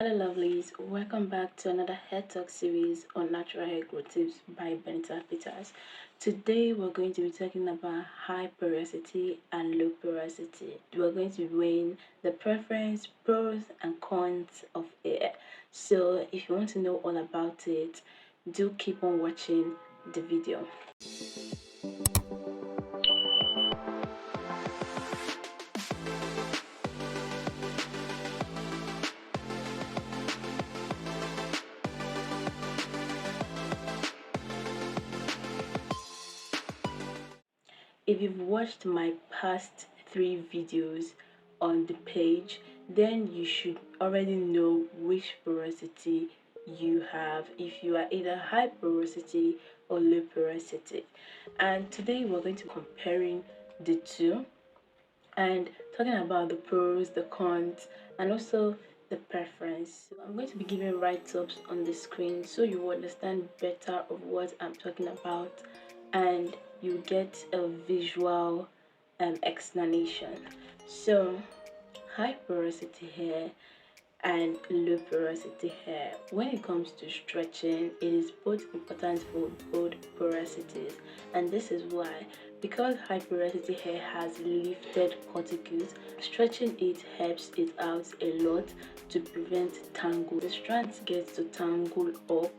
Hello lovelies, welcome back to another hair talk series on natural hair growth tips by Benita Peters. Today we're going to be talking about high porosity and low porosity. We're going to be weighing the preference, pros and cons of hair. So if you want to know all about it, do keep on watching the video. If you've watched my past 3 videos on the page, then you should already know which porosity you have, if you are either high porosity or low porosity. And today we're going to be comparing the two and talking about the pros, the cons, and also the preference. So I'm going to be giving write-ups on the screen so you will understand better of what I'm talking about and you get a visual explanation. So high porosity hair and low porosity hair, when it comes to stretching, it is both important for both porosities, and this is why. Because high porosity hair has lifted cuticles, stretching it helps it out a lot to prevent tangle. The strands get to tangle up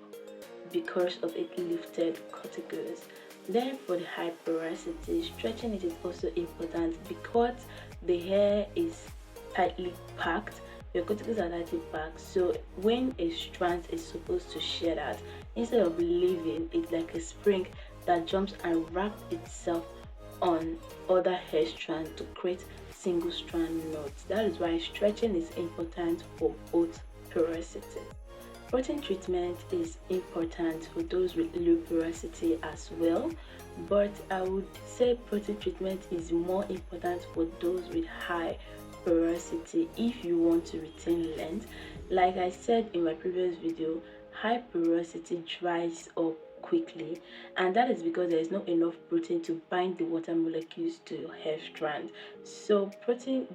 because of its lifted cuticles. Then for the high porosity, stretching it is also important because the hair is tightly packed. Your cuticles are tightly packed, so when a strand is supposed to shed out, instead of leaving it like a spring that jumps and wraps itself on other hair strands to create single strand knots. That is why stretching is important for both porosities. Protein treatment is important for those with low porosity as well, but I would say protein treatment is more important for those with high porosity if you want to retain length. Like I said in my previous video, high porosity dries up quickly, and that is because there is not enough protein to bind the water molecules to your hair strand. So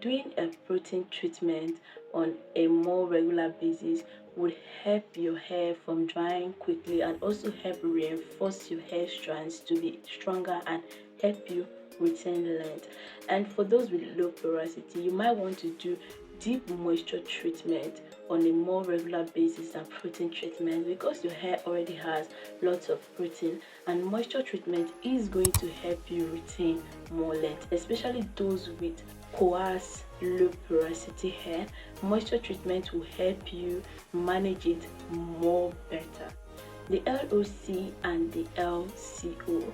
doing a protein treatment on a more regular basis would help your hair from drying quickly and also help reinforce your hair strands to be stronger and help you retain length. And for those with low porosity, you might want to do deep moisture treatment on a more regular basis than protein treatment because your hair already has lots of protein, and moisture treatment is going to help you retain more length, especially those with coarse low porosity hair. Moisture treatment will help you manage it more better. The LOC and the LCO,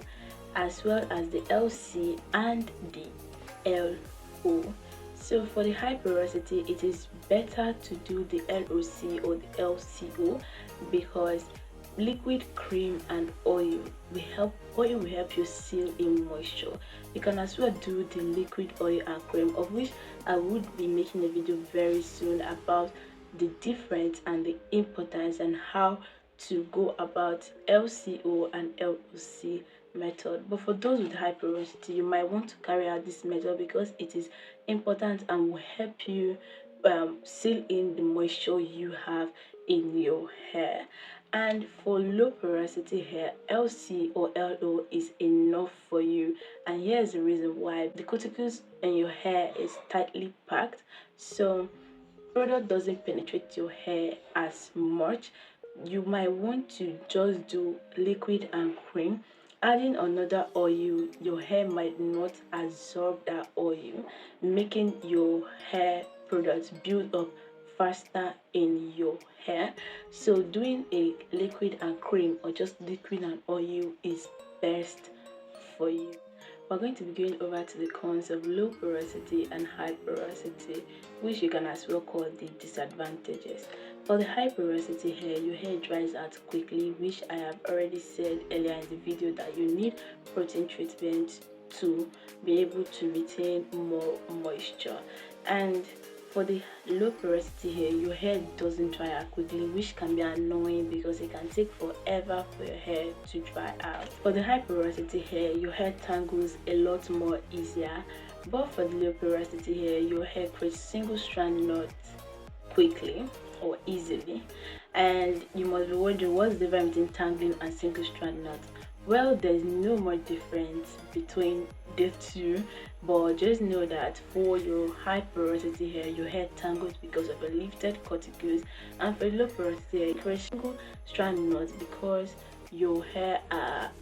as well as the LC and the LO. So for the high porosity, it is better to do the LOC or the LCO because liquid, cream and oil will help you seal in moisture. You can as well do the liquid, oil and cream, of which I would be making a video very soon about the difference and the importance and how to go about LCO and LOC method. But for those with high porosity, you might want to carry out this method because it is important and will help you seal in the moisture you have in your hair. And for low porosity hair, LC or LO is enough for you, and here's the reason why. The cuticles in your hair is tightly packed, so product doesn't penetrate your hair as much. You might want to just do liquid and cream. Adding another oil, your hair might not absorb that oil, making your hair products build up faster in your hair. So doing a liquid and cream or just liquid and oil is best for you. We're going to be going over to the cons of low porosity and high porosity, which you can as well call the disadvantages. For the high porosity hair, your hair dries out quickly, which I have already said earlier in the video that you need protein treatment to be able to retain more moisture. And for the low porosity hair, your hair doesn't dry out quickly, which can be annoying because it can take forever for your hair to dry out. For the high porosity hair, your hair tangles a lot more easier, but for the low porosity hair, your hair creates single strand knots quickly. or easily. And you must be wondering, what's the difference between tangling and single strand knot? Well, there's no much difference between the two, but just know that for your high porosity hair, your hair tangles because of a lifted cuticles, and for low porosity hair, you create single strand knot because your hair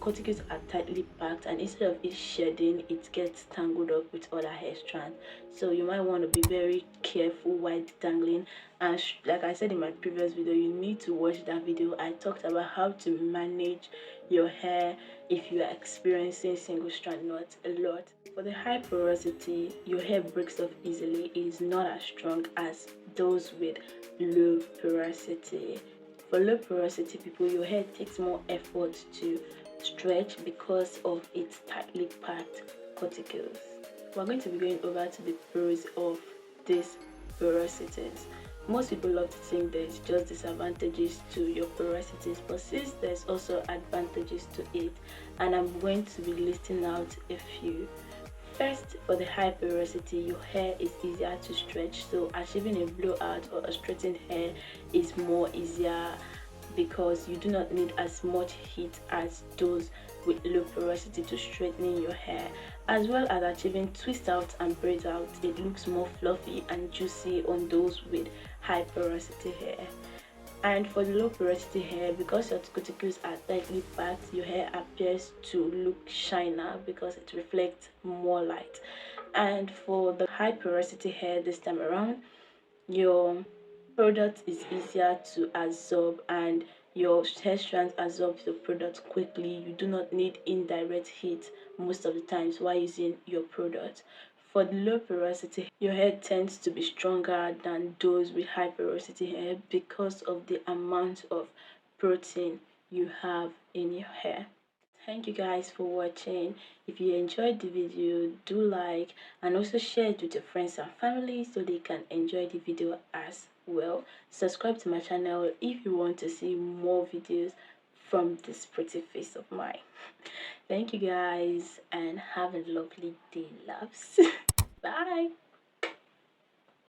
cuticles are tightly packed, and instead of it shedding, it gets tangled up with other hair strands. So you might want to be very careful while detangling. And like I said in my previous video, you need to watch that video. I talked about how to manage your hair if you are experiencing single strand knots a lot. For the high porosity, your hair breaks off easily. It is not as strong as those with low porosity. For low porosity people, your hair takes more effort to stretch because of its tightly packed cuticles. We're going to be going over to the pros of these porosities. Most people love to think there's just disadvantages to your porosities, but since there's also advantages to it, and I'm going to be listing out a few. First, for the high porosity, your hair is easier to stretch, so achieving a blowout or a straightened hair is more easier because you do not need as much heat as those with low porosity to straightening your hair. As well as achieving twist out and braid out, it looks more fluffy and juicy on those with high porosity hair. And for the low porosity hair, because your cuticles are tightly packed, your hair appears to look shiner because it reflects more light. And for the high porosity hair this time around, your product is easier to absorb, and your hair strands absorb the product quickly. You do not need indirect heat most of the times while using your product. For the low porosity, your hair tends to be stronger than those with high porosity hair because of the amount of protein you have in your hair. Thank you guys for watching. If you enjoyed the video, do like and also share it with your friends and family so they can enjoy the video as well. Subscribe to my channel if you want to see more videos from this pretty face of mine. Thank you guys and have a lovely day, loves. Bye.